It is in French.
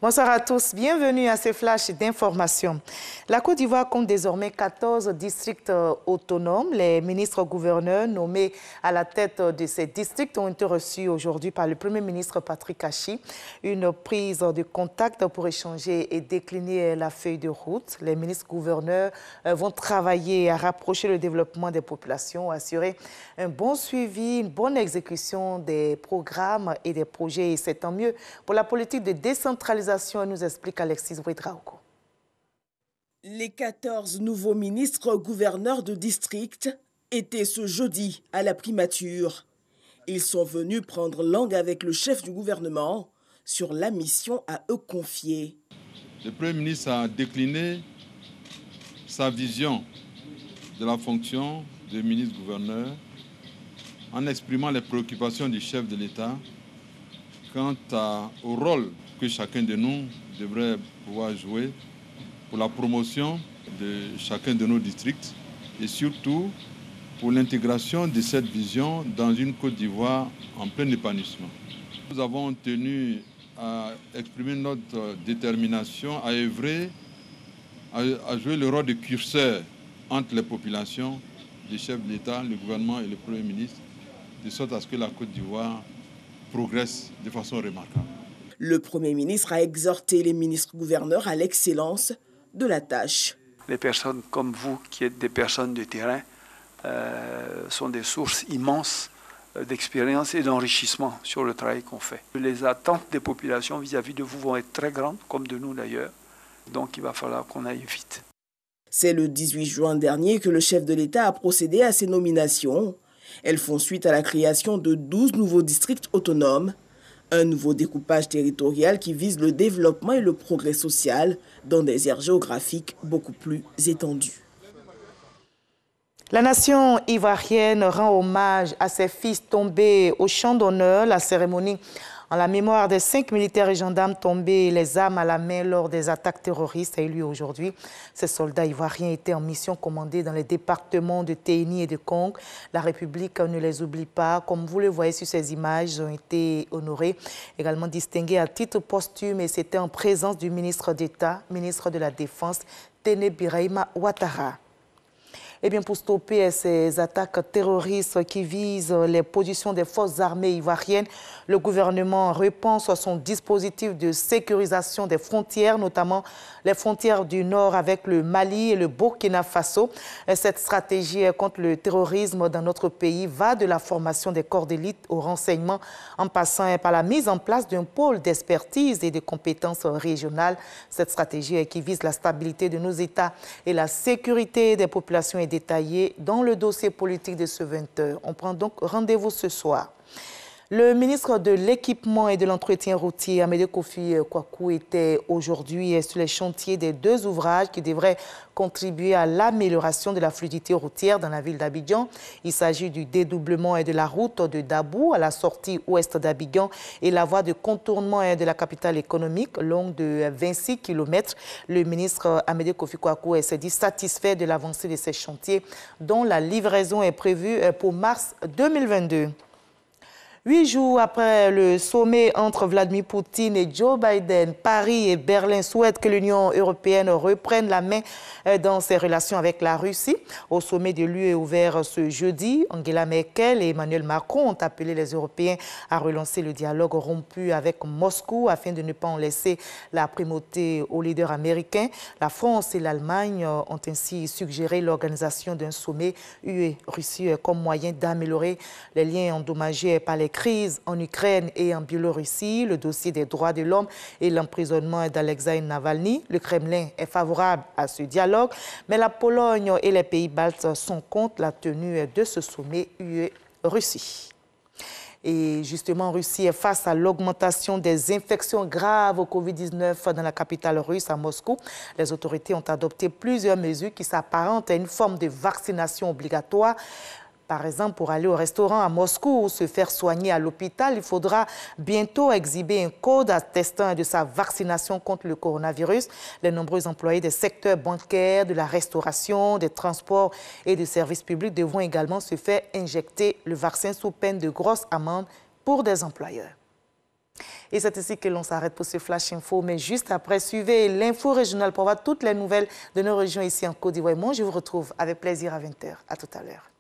Bonsoir à tous, bienvenue à ce flash d'information. La Côte d'Ivoire compte désormais 14 districts autonomes. Les ministres-gouverneurs nommés à la tête de ces districts ont été reçus aujourd'hui par le Premier ministre Patrick Achi. Une prise de contact pour échanger et décliner la feuille de route. Les ministres-gouverneurs vont travailler à rapprocher le développement des populations, assurer un bon suivi, une bonne exécution des programmes et des projets. Et c'est tant mieux pour la politique de décentralisation, nous explique Alexis Ouedraogo. Les 14 nouveaux ministres-gouverneurs de district étaient ce jeudi à la primature. Ils sont venus prendre langue avec le chef du gouvernement sur la mission à eux confiée. Le Premier ministre a décliné sa vision de la fonction de ministre-gouverneur en exprimant les préoccupations du chef de l'État quant au rôle que chacun de nous devrait pouvoir jouer pour la promotion de chacun de nos districts et surtout pour l'intégration de cette vision dans une Côte d'Ivoire en plein épanouissement. Nous avons tenu à exprimer notre détermination à œuvrer, à jouer le rôle de curseur entre les populations, les chefs de l'État, le gouvernement et le Premier ministre, de sorte à ce que la Côte d'Ivoire progresse de façon remarquable. Le Premier ministre a exhorté les ministres-gouverneurs à l'excellence de la tâche. Les personnes comme vous, qui êtes des personnes de terrain, sont des sources immenses d'expérience et d'enrichissement sur le travail qu'on fait. Les attentes des populations vis-à-vis de vous vont être très grandes, comme de nous d'ailleurs. Donc il va falloir qu'on aille vite. C'est le 18 juin dernier que le chef de l'État a procédé à ces nominations. Elles font suite à la création de 12 nouveaux districts autonomes. Un nouveau découpage territorial qui vise le développement et le progrès social dans des aires géographiques beaucoup plus étendues. La nation ivoirienne rend hommage à ses fils tombés au champ d'honneur. La cérémonie en la mémoire des 5 militaires et gendarmes tombés les armes à la main lors des attaques terroristes a eu lieu aujourd'hui. Ces soldats ivoiriens étaient en mission commandée dans les départements de Téni et de Kong. La République ne les oublie pas. Comme vous le voyez sur ces images, ils ont été honorés, également distingués à titre posthume, et c'était en présence du ministre d'État, ministre de la Défense, Téné Birahima Ouattara. Eh bien, pour stopper ces attaques terroristes qui visent les positions des forces armées ivoiriennes, le gouvernement repense son dispositif de sécurisation des frontières, notamment les frontières du Nord avec le Mali et le Burkina Faso. Cette stratégie contre le terrorisme dans notre pays va de la formation des corps d'élite au renseignement, en passant par la mise en place d'un pôle d'expertise et de compétences régionales. Cette stratégie qui vise la stabilité de nos États et la sécurité des populations est détaillée dans le dossier politique de ce 20h. On prend donc rendez-vous ce soir. Le ministre de l'Équipement et de l'Entretien routier, Amédée Kofi Kwaku, était aujourd'hui sur les chantiers des 2 ouvrages qui devraient contribuer à l'amélioration de la fluidité routière dans la ville d'Abidjan. Il s'agit du dédoublement de la route de Dabou à la sortie ouest d'Abidjan et la voie de contournement de la capitale économique longue de 26 km. Le ministre Amédée Kofi Kwaku s'est dit satisfait de l'avancée de ces chantiers dont la livraison est prévue pour mars 2022. 8 jours après le sommet entre Vladimir Poutine et Joe Biden, Paris et Berlin souhaitent que l'Union européenne reprenne la main dans ses relations avec la Russie. Au sommet de l'UE ouvert ce jeudi, Angela Merkel et Emmanuel Macron ont appelé les Européens à relancer le dialogue rompu avec Moscou afin de ne pas en laisser la primauté aux leaders américains. La France et l'Allemagne ont ainsi suggéré l'organisation d'un sommet UE-Russie comme moyen d'améliorer les liens endommagés par les crises en Ukraine et en Biélorussie, le dossier des droits de l'homme et l'emprisonnement d'Alexeï Navalny. Le Kremlin est favorable à ce dialogue, mais la Pologne et les pays baltes sont contre la tenue de ce sommet UE-Russie. Et justement, Russie est face à l'augmentation des infections graves au Covid-19 dans la capitale russe, à Moscou. Les autorités ont adopté plusieurs mesures qui s'apparentent à une forme de vaccination obligatoire. Par exemple, pour aller au restaurant à Moscou ou se faire soigner à l'hôpital, il faudra bientôt exhiber un code attestant de sa vaccination contre le coronavirus. Les nombreux employés des secteurs bancaires, de la restauration, des transports et des services publics devront également se faire injecter le vaccin sous peine de grosses amendes pour des employeurs. Et c'est ici que l'on s'arrête pour ce Flash Info. Mais juste après, suivez l'info régionale pour voir toutes les nouvelles de nos régions ici en Côte d'Ivoire. Moi, je vous retrouve avec plaisir à 20h. À tout à l'heure.